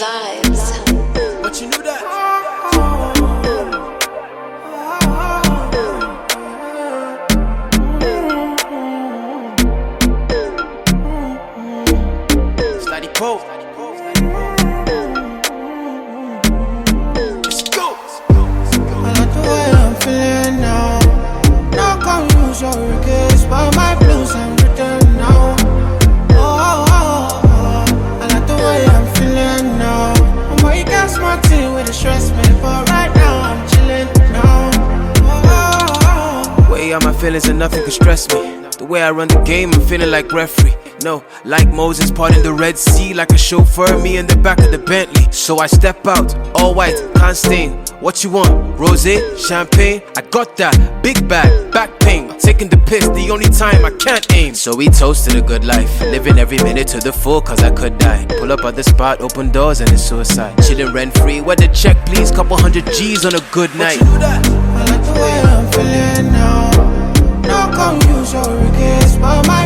Vibes. But you knew that. Slidey Pope. Let's go. I like the way I'm feeling now. No come use your regrets, but my blues I'm written now. I like the way I'm feeling now. You got smart team with a stress me, but right now I'm chilling now. Way out my feelings and nothing can stress me. The way I run the game, I'm feeling like referee. No, like Moses parting the Red Sea, like a chauffeur, me in the back of the Bentley. So I step out, all white, can't stain. What you want? Rosé, champagne? I got that. Big bag, back pain. Taking the piss, the only time I can't aim. So we toasted a good life, living every minute to the full, cause I could die. Pull up at the spot, open doors, and it's suicide. Chilling rent free, where the check please, couple hundred G's on a good night. I like the way I'm feeling now. No come use your regrets, but my